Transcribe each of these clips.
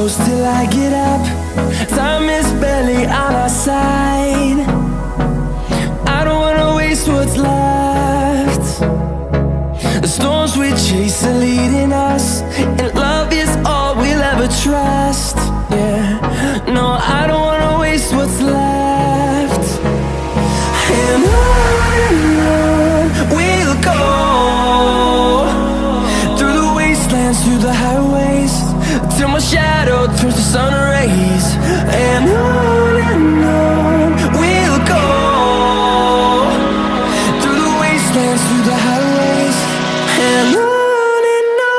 close till I get up. Time is barely on our side. I don't wanna waste what's left. The storms we chase are leading us, and love is all we'll ever trust. Yeah, no, I don't wanna waste what's left. And on we'll go, through the wastelands, through the highways, till my shadow turns to sun rays. And on we'll go, through the wastelands, through the highways, and on we'll go.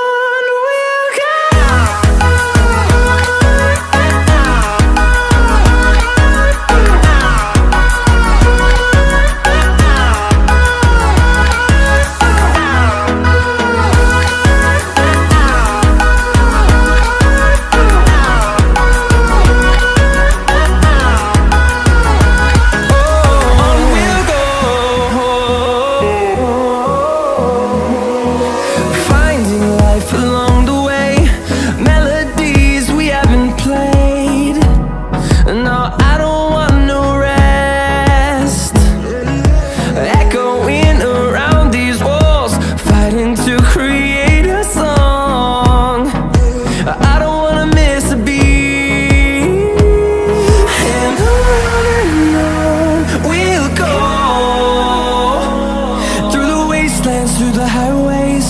Through the highways,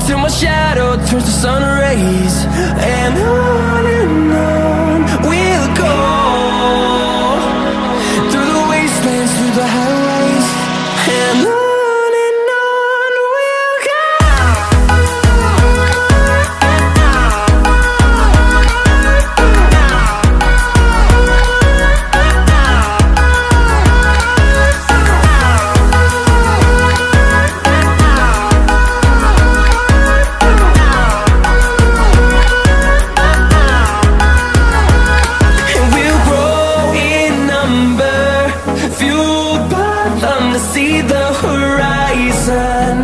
till my shadow turns to sun rays. And on we'll go, through the wastelands, through the highways, and on we'll go. See the horizon,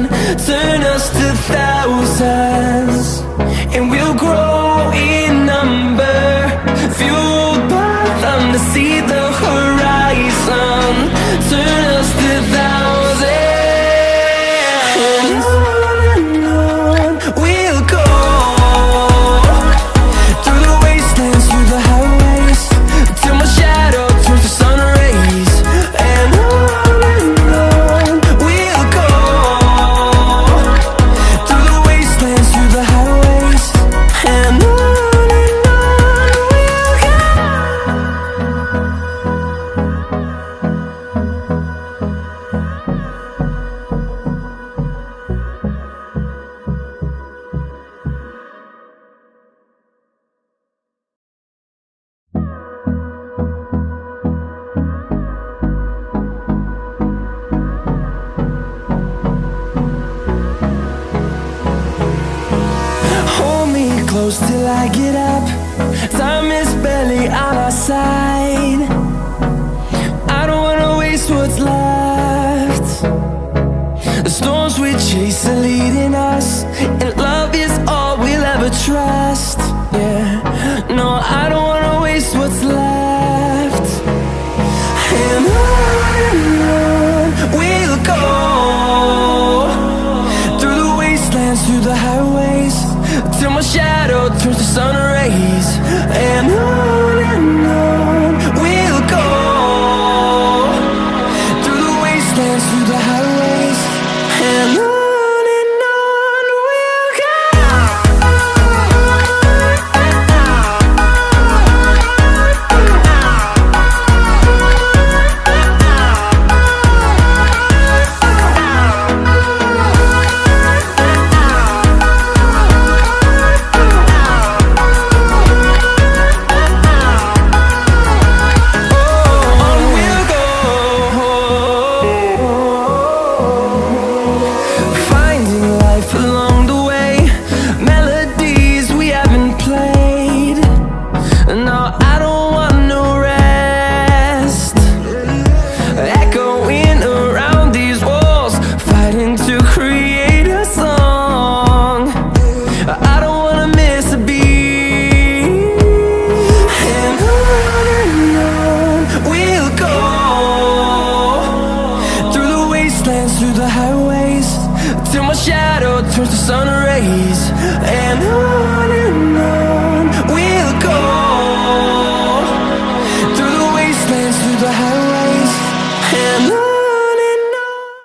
turn us to thousands, and we'll grow in number, fueled by them. To see the horizon, turn us to thousands, and on we'll go, through the wastelands, through the highways, till my shadow turns to sun rays. And close till I get up. Time is barely on our side. I don't wanna waste what's left. The storms we chase are leading us, and love is all we'll ever trust. Yeah, no, I don't wanna waste what's left.